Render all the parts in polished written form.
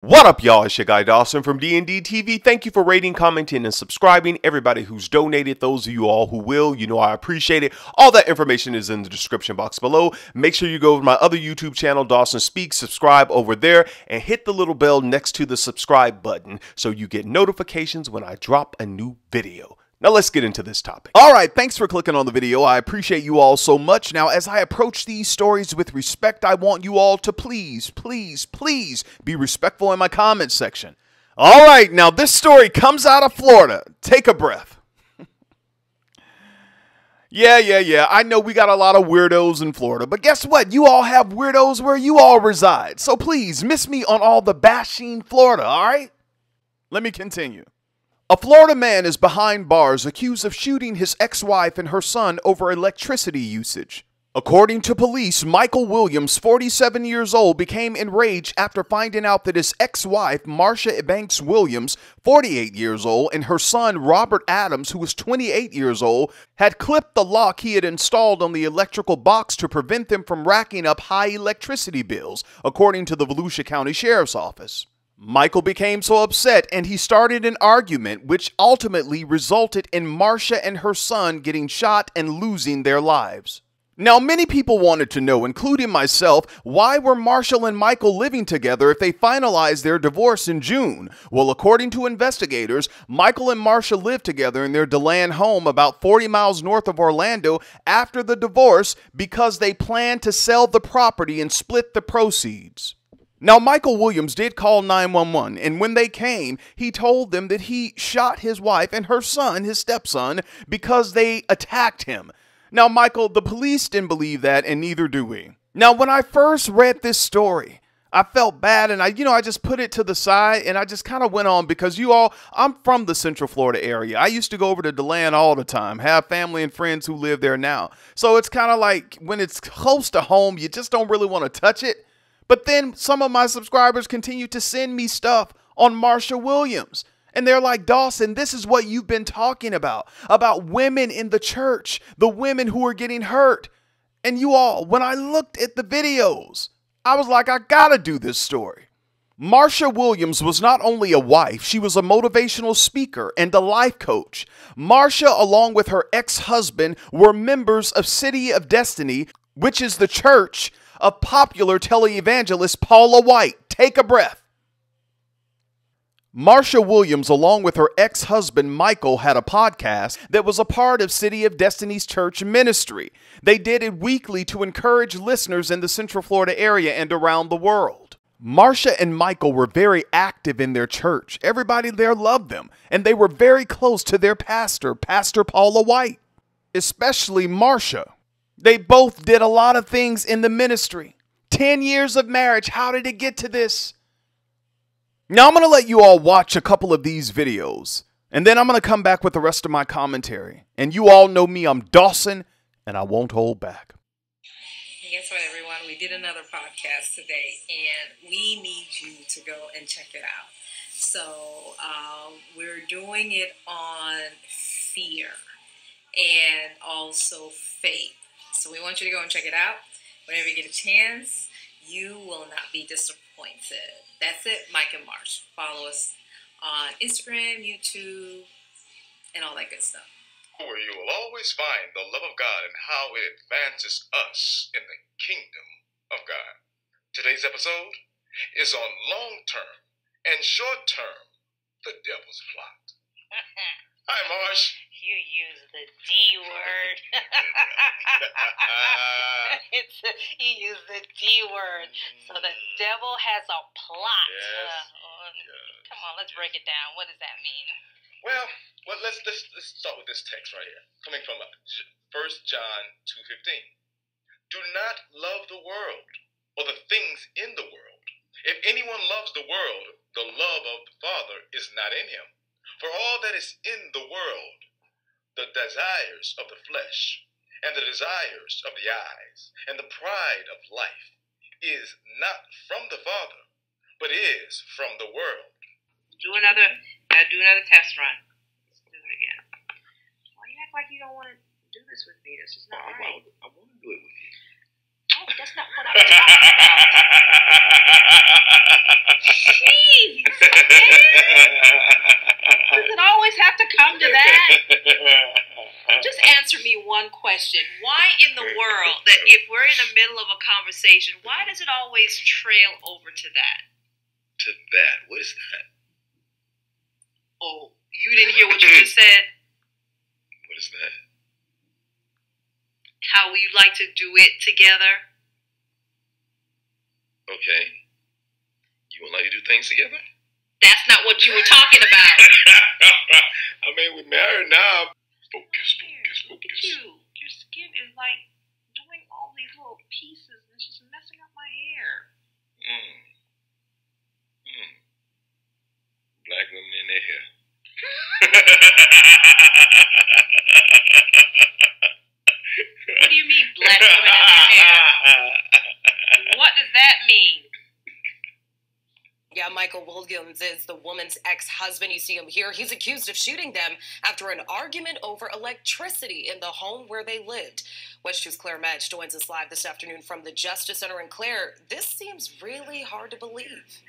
What up, y'all? It's your guy Dawson from D&D TV. Thank you for rating, commenting, and subscribing. Everybody who's donated, those of you all who will, you know I appreciate it. All that information is in the description box below. Make sure you go to my other YouTube channel, Dawson Speaks, subscribe over there, and hit the little bell next to the subscribe button so you get notifications when I drop a new video. Now let's get into this topic. All right, thanks for clicking on the video. I appreciate you all so much. Now, as I approach these stories with respect, I want you all to please be respectful in my comment section. All right, now this story comes out of Florida. Take a breath. Yeah. I know we got a lot of weirdos in Florida, but guess what? You all have weirdos where you all reside. So please, miss me on all the bashing Florida, all right? Let me continue. A Florida man is behind bars accused of shooting his ex-wife and her son over electricity usage. According to police, Michael Williams, 47 years old, became enraged after finding out that his ex-wife, Marsha Banks Williams, 48 years old, and her son, Robert Adams, who was 28 years old, had clipped the lock he had installed on the electrical box to prevent them from racking up high electricity bills, according to the Volusia County Sheriff's Office. Michael became so upset and he started an argument which ultimately resulted in Marsha and her son getting shot and losing their lives. Now, many people wanted to know, including myself, why were Marshall and Michael living together if they finalized their divorce in June? Well, according to investigators, Michael and Marsha lived together in their DeLand home about 40 miles north of Orlando after the divorce because they planned to sell the property and split the proceeds. Now, Michael Williams did call 911, and when they came, he told them that he shot his wife and her son, his stepson, because they attacked him. Now, Michael, the police didn't believe that, and neither do we. Now, when I first read this story, I felt bad, and I just put it to the side, and I just kind of went on because I'm from the Central Florida area. I used to go over to DeLand all the time, have family and friends who live there now. So it's kind of like when it's close to home, you just don't really want to touch it. But then some of my subscribers continue to send me stuff on Marsha Williams. And they're like, Dawson, this is what you've been talking about women in the church, the women who are getting hurt. And you all, when I looked at the videos, I was like, I gotta do this story. Marsha Williams was not only a wife, she was a motivational speaker and a life coach. Marsha, along with her ex-husband, were members of City of Destiny, which is the church of popular televangelist Paula White. Take a breath. Marsha Williams, along with her ex-husband Michael, had a podcast that was a part of City of Destiny's church ministry. They did it weekly to encourage listeners in the Central Florida area and around the world. Marsha and Michael were very active in their church. Everybody there loved them, and they were very close to their pastor, Pastor Paula White, especially Marsha. They both did a lot of things in the ministry. 10 years of marriage. How did it get to this? Now I'm going to let you all watch a couple of these videos. And then I'm going to come back with the rest of my commentary. And you all know me. I'm Dawson. And I won't hold back. And guess what, everyone? We did another podcast today. And we need you to go and check it out. So we're doing it on fear and also faith. So we want you to go and check it out. Whenever you get a chance, you will not be disappointed. That's it, Mike and Marsh. Follow us on Instagram, YouTube, and all that good stuff. Where you will always find the love of God and how it advances us in the kingdom of God. Today's episode is on long-term and short-term, the devil's plot. Hi, Marsh. You use the D word. You use the D word. So the devil has a plot. Yes. Come on, let's break it down. What does that mean? Well, let's start with this text right here, coming from 1 John 2:15. Do not love the world or the things in the world. If anyone loves the world, the love of the Father is not in him. For all that is in the world, the desires of the flesh, and the desires of the eyes, and the pride of life, is not from the Father, but is from the world. Do another test run. Let's do it again. Why you act like you don't want to do this with me? This is not right. I want to do it with you. that's not what I'm talking about. Jeez, does it always have to come to that? Just answer me one question. Why in the world that if we're in the middle of a conversation, why does it always trail over to that? To that? What is that? Oh, you didn't hear what you just said? What is that? How we like to do it together? Okay. You would like to do things together? That's not what you were talking about. I mean, we're married now. Focus. Look at you. Your skin is like doing all these little pieces and it's just messing up my hair. Black women in their hair. What do you mean, black women in their hair? What does that mean? Yeah, Michael Williams is the woman's ex-husband. You see him here. He's accused of shooting them after an argument over electricity in the home where they lived. West 2's Claire Metz joins us live this afternoon from the Justice Center. And Claire, this seems really hard to believe.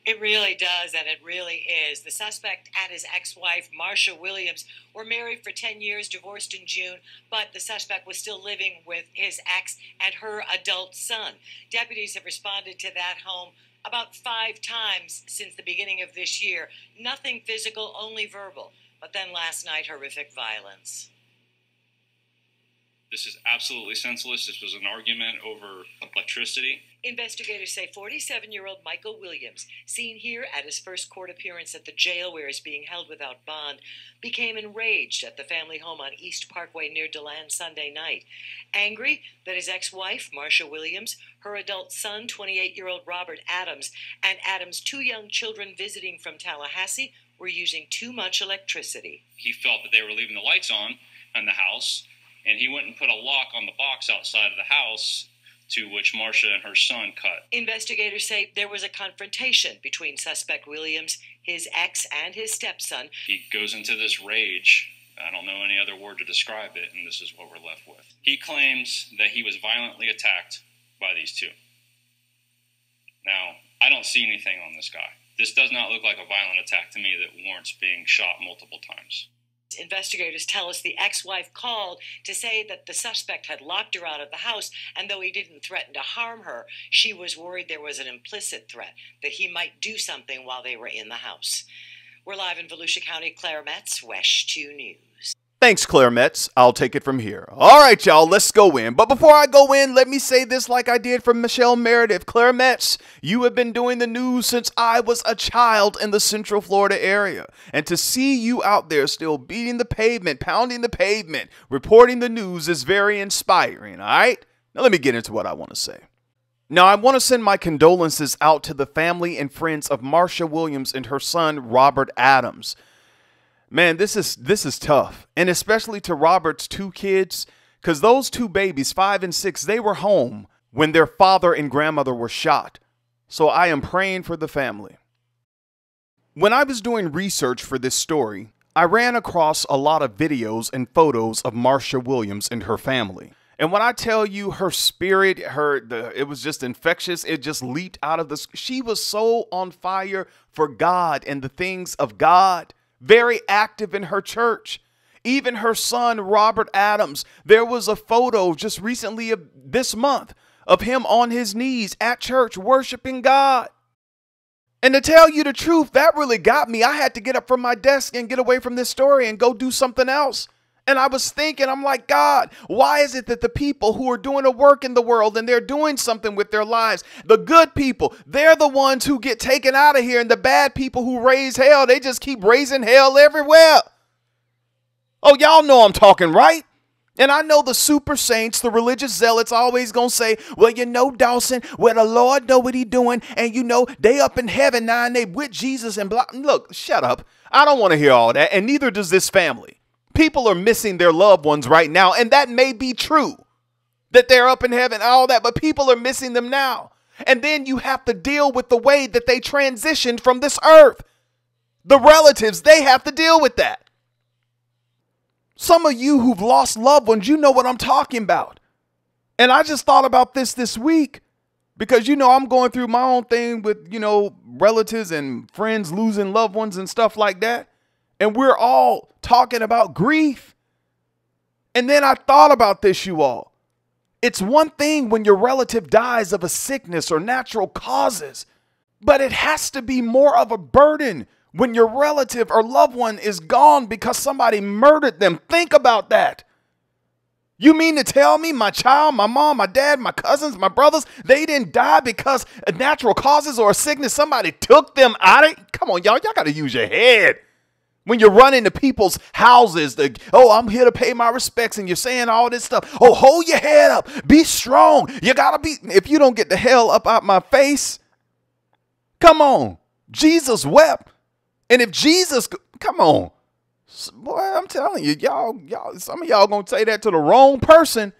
It really does, and it really is. The suspect and his ex-wife, Marsha Williams, were married for 10 years, divorced in June, but the suspect was still living with his ex and her adult son. Deputies have responded to that home about 5 times since the beginning of this year. Nothing physical, only verbal. But then last night, horrific violence. This is absolutely senseless. This was an argument over electricity. Investigators say 47-year-old Michael Williams, seen here at his first court appearance at the jail where he's being held without bond, became enraged at the family home on East Parkway near DeLand Sunday night. Angry that his ex-wife, Marsha Williams, her adult son, 28-year-old Robert Adams, and Adams' 2 young children visiting from Tallahassee were using too much electricity. He felt that they were leaving the lights on in the house, and he went and put a lock on the box outside of the house, to which Marsha and her son cut. Investigators say there was a confrontation between suspect Williams, his ex, and his stepson. He goes into this rage. I don't know any other word to describe it, and this is what we're left with. He claims that he was violently attacked by these 2. Now, I don't see anything on this guy. This does not look like a violent attack to me that warrants being shot multiple times. Investigators tell us the ex-wife called to say that the suspect had locked her out of the house, and though he didn't threaten to harm her, she was worried there was an implicit threat that he might do something while they were in the house. We're live in Volusia County. Claire Metz, West 2 News. Thanks, Claire Metz. I'll take it from here. All right, y'all, let's go in. But before I go in, let me say this like I did for Michelle Meredith. Claire Metz, you have been doing the news since I was a child in the Central Florida area. And to see you out there still beating the pavement, pounding the pavement, reporting the news is very inspiring, all right? Now let me get into what I want to say. Now, I want to send my condolences out to the family and friends of Marsha Williams and her son, Robert Adams. Man, this is tough, and especially to Robert's 2 kids, because those 2 babies, 5 and 6, they were home when their father and grandmother were shot. So I am praying for the family. When I was doing research for this story, I ran across a lot of videos and photos of Marsha Williams and her family. And when I tell you her spirit, it was just infectious. It just leaped out of she was so on fire for God and the things of God. Very active in her church. Even her son, Robert Adams, there was a photo just recently of this month of him on his knees at church worshiping God. And to tell you the truth, that really got me. I had to get up from my desk and get away from this story and go do something else. And I was thinking, I'm like, God, why is it that the people who are doing a work in the world and they're doing something with their lives, the good people, they're the ones who get taken out of here, and the bad people who raise hell, they just keep raising hell everywhere. Oh, y'all know I'm talking, right? And I know the super saints, the religious zealots, always gonna say, well, you know, Dawson, well, the Lord know what he doing, and you know, they up in heaven now and they with Jesus and blah. Look, shut up. I don't want to hear all that, and neither does this family. People are missing their loved ones right now, and that may be true, that they're up in heaven, all that, but people are missing them now. And then you have to deal with the way that they transitioned from this earth. The relatives, they have to deal with that. Some of you who've lost loved ones, you know what I'm talking about. And I just thought about this week because, you know, I'm going through my own thing with, you know, relatives and friends losing loved ones and stuff like that. And we're all talking about grief. And then I thought about this, you all. It's one thing when your relative dies of a sickness or natural causes, but it has to be more of a burden when your relative or loved one is gone because somebody murdered them. Think about that. You mean to tell me my child, my mom, my dad, my cousins, my brothers, they didn't die because of natural causes or a sickness? Somebody took them out of it? Come on, y'all got to use your head. When you're running to people's houses, I'm here to pay my respects, and you're saying all this stuff. Oh, hold your head up. Be strong. You got to be. If you don't get the hell up out my face, come on. Jesus wept. And if Jesus, come on. Boy, I'm telling you, y'all, some of y'all going to say that to the wrong person.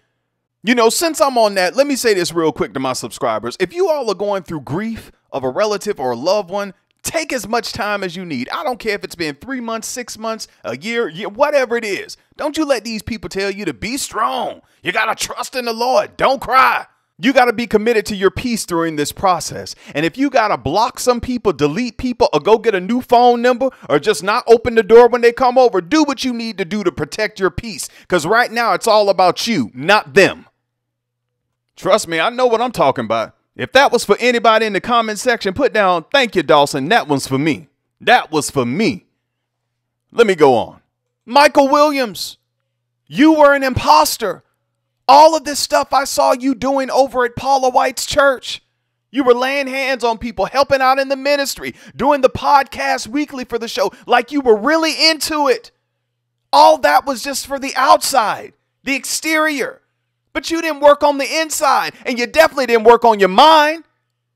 You know, since I'm on that, let me say this real quick to my subscribers. If you all are going through grief of a relative or a loved one, take as much time as you need. I don't care if it's been 3 months, 6 months, a year, whatever it is. Don't you let these people tell you to be strong. You got to trust in the Lord. Don't cry. You got to be committed to your peace during this process. And if you got to block some people, delete people, or go get a new phone number, or just not open the door when they come over, do what you need to do to protect your peace. Because right now it's all about you, not them. Trust me, I know what I'm talking about. If that was for anybody in the comment section, put down, thank you, Dawson. That one's for me. That was for me. Let me go on. Michael Williams, you were an imposter. All of this stuff I saw you doing over at Paula White's church. You were laying hands on people, helping out in the ministry, doing the podcast weekly for the show, like you were really into it. All that was just for the outside, the exterior. But you didn't work on the inside, and you definitely didn't work on your mind.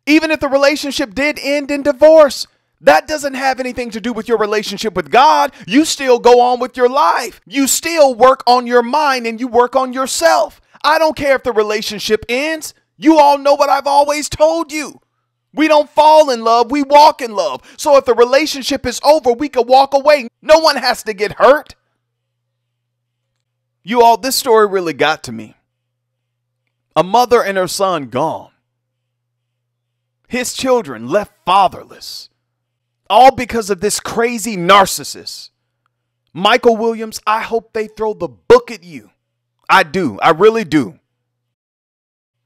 Even if the relationship did end in divorce, that doesn't have anything to do with your relationship with God. You still go on with your life. You still work on your mind and you work on yourself. I don't care if the relationship ends. You all know what I've always told you. We don't fall in love, we walk in love. So if the relationship is over, we can walk away. No one has to get hurt. You all, this story really got to me. A mother and her son gone. His children left fatherless. All because of this crazy narcissist. Michael Williams, I hope they throw the book at you. I do. I really do.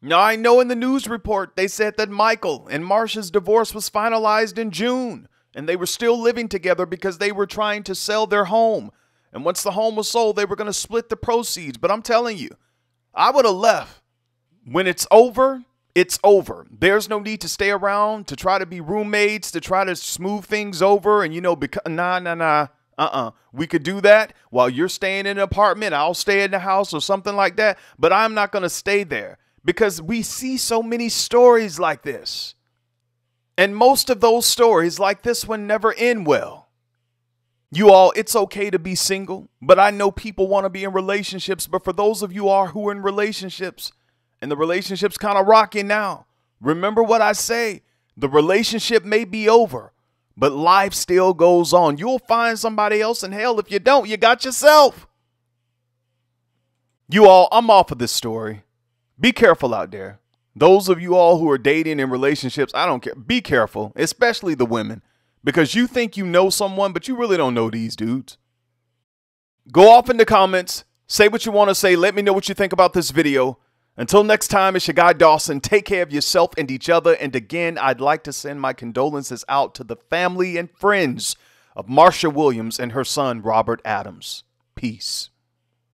Now, I know in the news report they said that Michael and Marsha's divorce was finalized in June. And they were still living together because they were trying to sell their home. And once the home was sold, they were going to split the proceeds. But I'm telling you, I would have left. When it's over, it's over. There's no need to stay around to try to be roommates, to try to smooth things over and, We could do that while you're staying in an apartment. I'll stay in the house or something like that. But I'm not going to stay there because we see so many stories like this. And most of those stories like this one never end well. You all, it's okay to be single, but I know people want to be in relationships. But for those of you who are in relationships, and the relationship's kind of rocky now, remember what I say. The relationship may be over, but life still goes on. You'll find somebody else, and hell, if you don't, you got yourself. You all, I'm off of this story. Be careful out there. Those of you all who are dating in relationships, I don't care. Be careful, especially the women, because you think you know someone, but you really don't know these dudes. Go off in the comments. Say what you want to say. Let me know what you think about this video. Until next time, it's your guy Dawson. Take care of yourself and each other. And again, I'd like to send my condolences out to the family and friends of Marsha Williams and her son, Robert Adams. Peace.